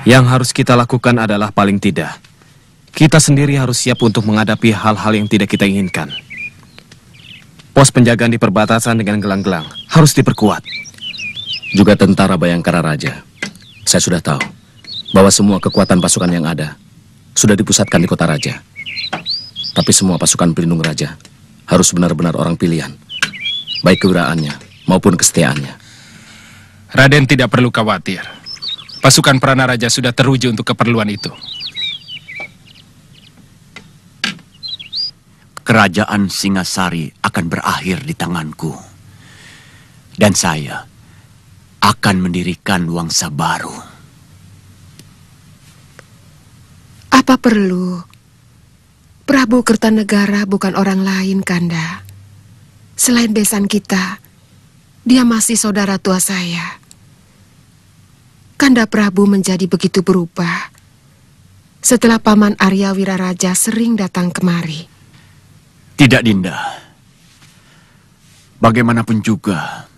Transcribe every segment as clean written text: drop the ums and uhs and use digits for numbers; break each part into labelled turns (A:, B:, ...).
A: Yang harus kita lakukan adalah paling tidak, kita sendiri harus siap untuk menghadapi hal-hal yang tidak kita inginkan. Pos penjagaan di perbatasan dengan gelang-gelang harus diperkuat.
B: Juga tentara Bayangkara Raja. Saya sudah tahu bahwa semua kekuatan pasukan yang ada sudah dipusatkan di kota Raja. Tapi semua pasukan pelindung Raja harus benar-benar orang pilihan, baik kewiraannya maupun kesetiaannya.
C: Raden tidak perlu khawatir. Pasukan Prana Raja sudah teruji untuk keperluan itu.
D: Kerajaan Singasari akan berakhir di tanganku. Dan saya akan mendirikan Wangsa baru.
E: Apa perlu? Prabu Kertanegara bukan orang lain, Kanda. Selain besan kita, dia masih saudara tua saya. Kanda Prabu menjadi begitu berubah setelah Paman Arya Wiraraja sering datang kemari.
D: Tidak, Dinda. Bagaimanapun juga,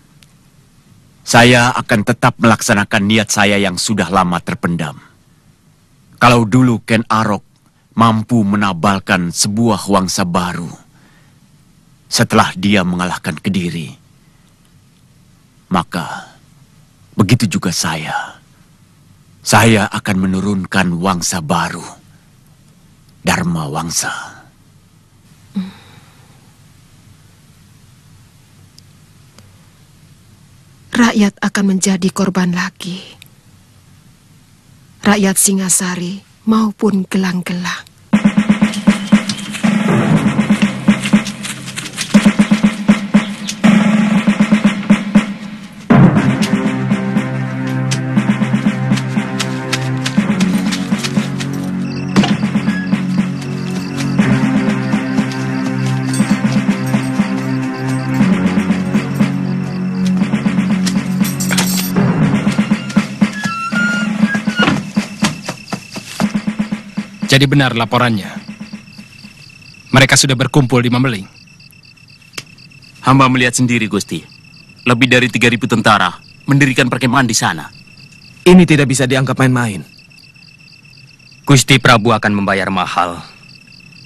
D: saya akan tetap melaksanakan niat saya yang sudah lama terpendam. Kalau dulu Ken Arok mampu menabalkan sebuah Wangsa baru setelah dia mengalahkan Kediri, maka begitu juga saya. Saya akan menurunkan Wangsa baru, Dharma Wangsa.
E: Rakyat akan menjadi korban lagi. Rakyat Singasari maupun gelang-gelang.
C: Jadi benar laporannya. Mereka sudah berkumpul di Mameling.
F: Hamba melihat sendiri, Gusti. Lebih dari 3.000 tentara mendirikan perkemahan di sana.
A: Ini tidak bisa dianggap main-main.
G: Gusti Prabu akan membayar mahal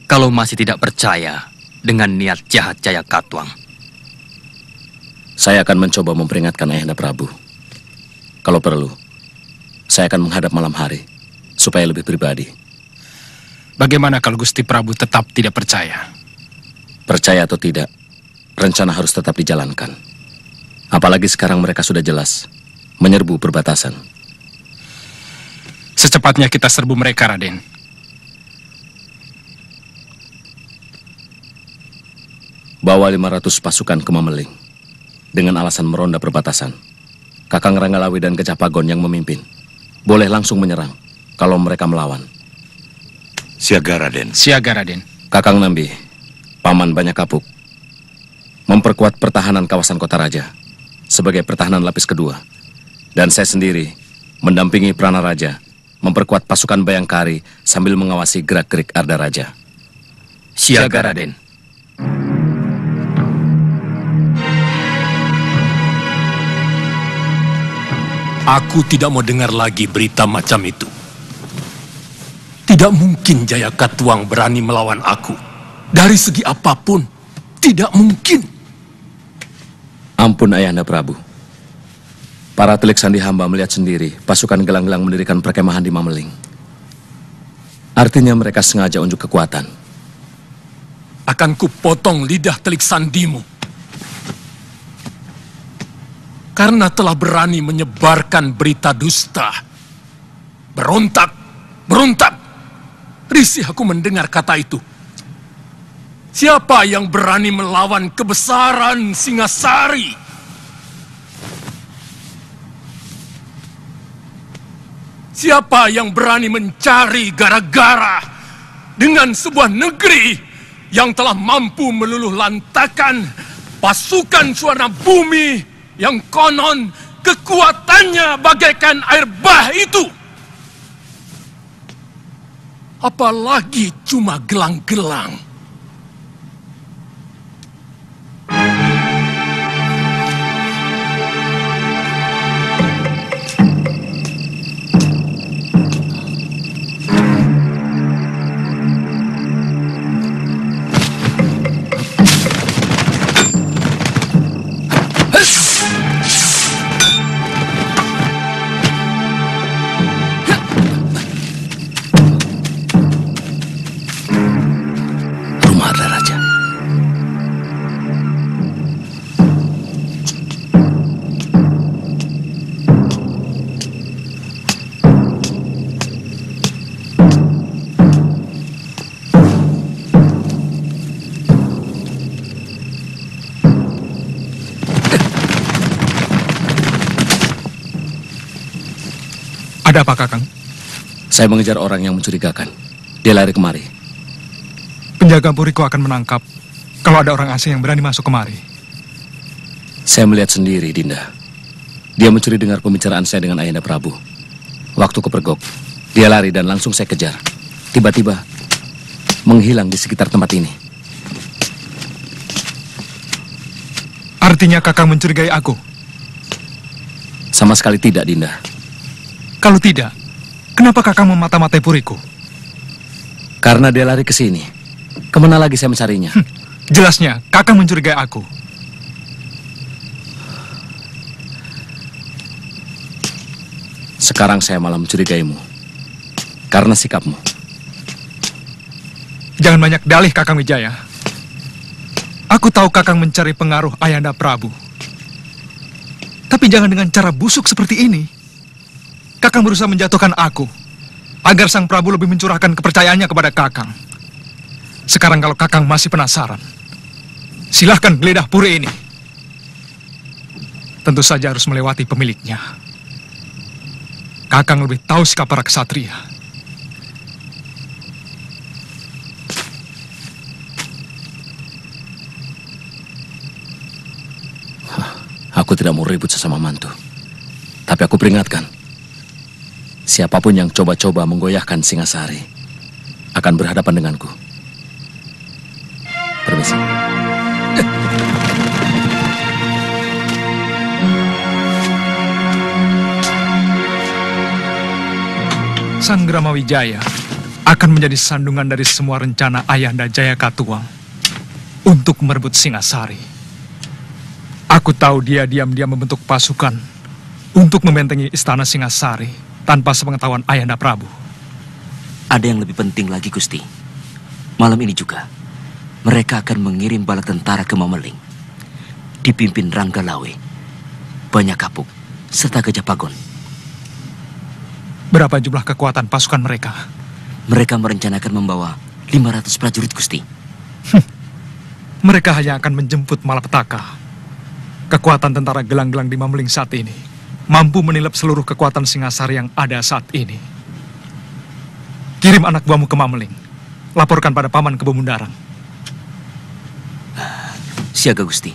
G: kalau masih tidak percaya dengan niat jahat Jaya Katuang.
B: Saya akan mencoba memperingatkan Ayahanda Prabu. Kalau perlu, saya akan menghadap malam hari supaya lebih pribadi.
C: Bagaimana kalau Gusti Prabu tetap tidak percaya?
B: Percaya atau tidak, rencana harus tetap dijalankan. Apalagi sekarang mereka sudah jelas menyerbu perbatasan.
C: Secepatnya kita serbu mereka, Raden.
B: Bawa 500 pasukan ke Mameling dengan alasan meronda perbatasan. Kakang Ranggalawi dan Kecapagon yang memimpin. Boleh langsung menyerang kalau mereka melawan.
H: Siaga, Raden.
C: Siaga, Raden.
B: Kakang Nambi, Paman Banyakapuk, memperkuat pertahanan kawasan Kota Raja sebagai pertahanan lapis kedua. Dan saya sendiri mendampingi Prana Raja, memperkuat pasukan Bayangkari sambil mengawasi gerak-gerik Arda Raja.
G: Siaga, Raden.
H: Aku tidak mau dengar lagi berita macam itu. Tidak mungkin Jaya Katuang berani melawan aku. Dari segi apapun, tidak mungkin.
B: Ampun Ayahanda Prabu. Para telik sandi hamba melihat sendiri pasukan gelang-gelang mendirikan perkemahan di Mameling. Artinya mereka sengaja unjuk kekuatan.
H: Akan kupotong lidah telik sandimu. Karena telah berani menyebarkan berita dusta. Berontak, berontak. Risih aku mendengar kata itu. Siapa yang berani melawan kebesaran Singasari? Siapa yang berani mencari gara-gara dengan sebuah negeri yang telah mampu meluluh lantakan pasukan Suwarna Bumi yang konon kekuatannya bagaikan air bah itu? Apalagi cuma gelang-gelang.
C: Ada apa, Kakang?
B: Saya mengejar orang yang mencurigakan. Dia lari kemari.
C: Penjaga Puriko akan menangkap kalau ada orang asing yang berani masuk kemari.
B: Saya melihat sendiri, Dinda. Dia mencuri dengar pembicaraan saya dengan Ayahanda Prabu. Waktu kepergok, dia lari dan langsung saya kejar. Tiba-tiba, menghilang di sekitar tempat ini.
C: Artinya Kakang mencurigai aku?
B: Sama sekali tidak, Dinda.
C: Kalau tidak, kenapa Kakang memata-matai Puriko?
B: Karena dia lari ke sini. Kemana lagi saya mencarinya?
C: Jelasnya, Kakang mencurigai aku.
B: Sekarang saya malah mencurigaimu. Karena sikapmu.
C: Jangan banyak dalih, Kakang Wijaya. Aku tahu Kakang mencari pengaruh Ayahanda Prabu. Tapi jangan dengan cara busuk seperti ini. Kakang berusaha menjatuhkan aku, agar Sang Prabu lebih mencurahkan kepercayaannya kepada Kakang. Sekarang kalau Kakang masih penasaran, silahkan geledah puri ini. Tentu saja harus melewati pemiliknya. Kakang lebih tahu sikap para ksatria.
B: Aku tidak mau ribut sesama mantu. Tapi aku peringatkan, siapapun yang coba-coba menggoyahkan Singasari akan berhadapan denganku. Permisi.
C: Sang Grama Wijaya akan menjadi sandungan dari semua rencana Ayahanda Jayakatwang untuk merebut Singasari. Aku tahu dia diam-diam membentuk pasukan untuk membentengi istana Singasari tanpa sepengetahuan Ayahanda Prabu.
I: Ada yang lebih penting lagi, Gusti. Malam ini juga, mereka akan mengirim bala tentara ke Mameling, dipimpin Rangga Lawe, Banyak Kapuk, serta Gajah Pagon.
C: Berapa jumlah kekuatan pasukan mereka?
I: Mereka merencanakan membawa 500 prajurit, Gusti.
C: Mereka hanya akan menjemput malapetaka. Kekuatan tentara gelang-gelang di Mameling saat ini mampu menilap seluruh kekuatan Singasari yang ada saat ini. Kirim anak buahmu ke Mameling. Laporkan pada Paman Kebomundarang.
I: Siaga, Gusti.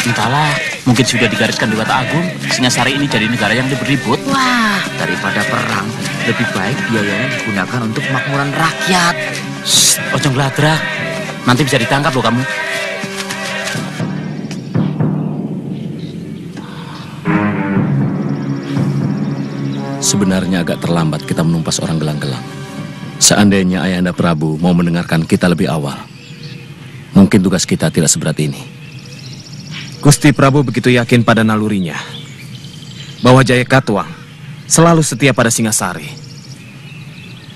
F: Entahlah, mungkin sudah digariskan Dewata Agung. Singasari ini jadi negara yang berribut.
I: Wah, daripada perang, lebih baik biayanya digunakan untuk kemakmuran rakyat.
F: Shh, ojo ngladrak. Nanti bisa ditangkap loh kamu.
B: Sebenarnya agak terlambat kita menumpas orang gelang-gelang. Seandainya Ayahanda Prabu mau mendengarkan kita lebih awal, mungkin tugas kita tidak seberat ini.
A: Gusti Prabu begitu yakin pada nalurinya bahwa Jayakatwang selalu setia pada Singasari.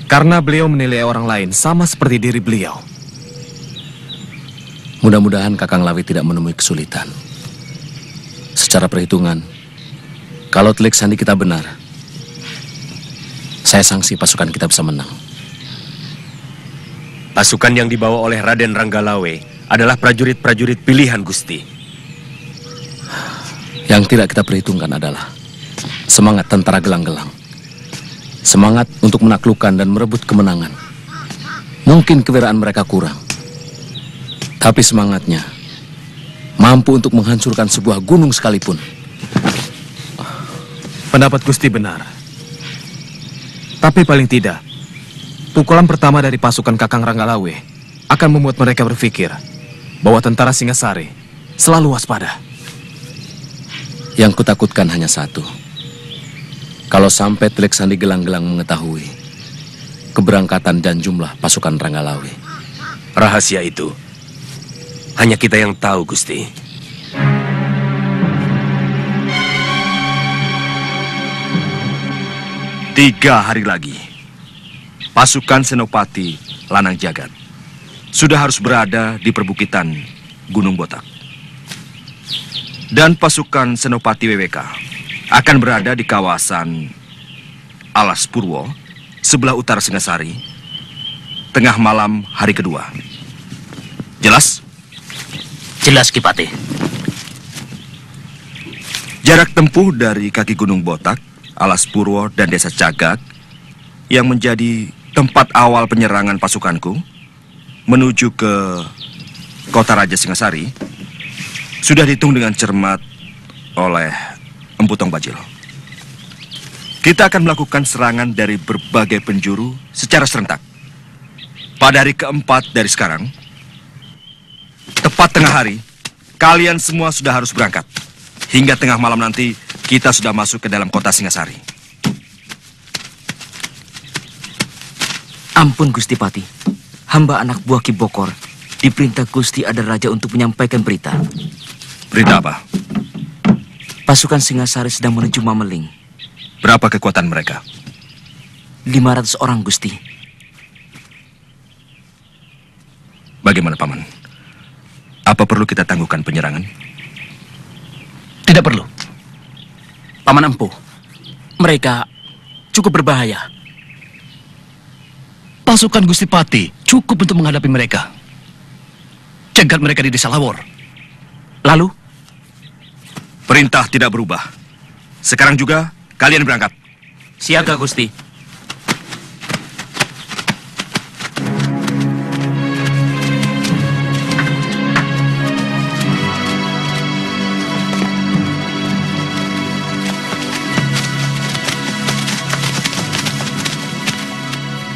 A: Karena beliau menilai orang lain sama seperti diri beliau.
B: Mudah-mudahan Kakang Lawi tidak menemui kesulitan. Secara perhitungan, kalau telik sandi kita benar, saya sangsi pasukan kita bisa menang.
J: Pasukan yang dibawa oleh Raden Ranggalawe adalah prajurit-prajurit pilihan, Gusti.
B: Yang tidak kita perhitungkan adalah semangat tentara gelang-gelang. Semangat untuk menaklukkan dan merebut kemenangan. Mungkin kewiraan mereka kurang, tapi semangatnya mampu untuk menghancurkan sebuah gunung sekalipun.
A: Pendapat Gusti benar. Tapi paling tidak, pukulan pertama dari pasukan Kakang Ranggalawe akan membuat mereka berpikir bahwa tentara Singasari selalu waspada.
B: Yang kutakutkan hanya satu. Kalau sampai telik sandi gelang-gelang mengetahui keberangkatan dan jumlah pasukan Ranggalawe.
J: Rahasia itu hanya kita yang tahu, Gusti.
K: 3 hari lagi, pasukan Senopati Lanang Jagat sudah harus berada di perbukitan Gunung Botak. Dan pasukan Senopati WWK akan berada di kawasan Alas Purwo, sebelah utara Singasari, tengah malam hari kedua. Jelas?
F: Jelas, Kipati.
K: Jarak tempuh dari kaki Gunung Botak, Alas Purwo, dan Desa Cagak yang menjadi tempat awal penyerangan pasukanku menuju ke Kota Raja Singasari sudah dihitung dengan cermat oleh Empu Tong Bajil. Kita akan melakukan serangan dari berbagai penjuru secara serentak. Pada hari keempat dari sekarang, tepat tengah hari, kalian semua sudah harus berangkat. Hingga tengah malam nanti, kita sudah masuk ke dalam kota Singasari.
I: Ampun Gusti Pati, hamba anak buah Ki Bokor diperintah Gusti Ada Raja untuk menyampaikan berita.
K: Berita apa?
I: Pasukan Singasari sedang menuju Mameling.
K: Berapa kekuatan mereka?
I: 500 orang, Gusti.
K: Bagaimana, Paman? Apa perlu kita tangguhkan penyerangan?
F: Tidak perlu. Paman Empu, mereka cukup berbahaya.
L: Pasukan Gusti Pati cukup untuk menghadapi mereka. Cegat mereka di Desa Lawor.
F: Lalu?
K: Perintah tidak berubah. Sekarang juga kalian berangkat.
F: Siaga, Gusti.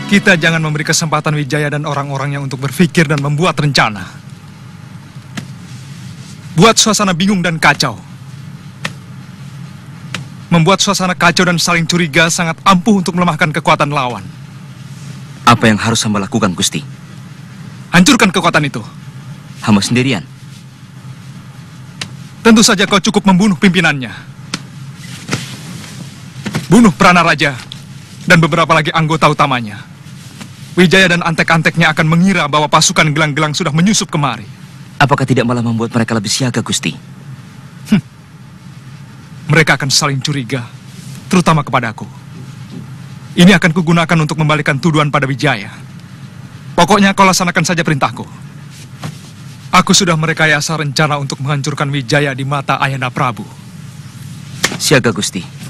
C: Kita jangan memberi kesempatan Wijaya dan orang-orangnya untuk berpikir dan membuat rencana. Buat suasana bingung dan kacau. Membuat suasana kacau dan saling curiga sangat ampuh untuk melemahkan kekuatan lawan.
I: Apa yang harus hamba lakukan, Gusti?
C: Hancurkan kekuatan itu.
I: Hamba sendirian?
C: Tentu saja kau cukup membunuh pimpinannya. Bunuh Prana Raja dan beberapa lagi anggota utamanya. Wijaya dan antek-anteknya akan mengira bahwa pasukan gelang-gelang sudah menyusup kemari.
I: Apakah tidak malah membuat mereka lebih siaga, Gusti?
C: Mereka akan saling curiga, terutama kepadaku. Ini akan kugunakan untuk membalikan tuduhan pada Wijaya. Pokoknya kau laksanakan saja perintahku. Aku sudah merekayasa rencana untuk menghancurkan Wijaya di mata Ayahanda Prabu.
I: Siaga, Gusti.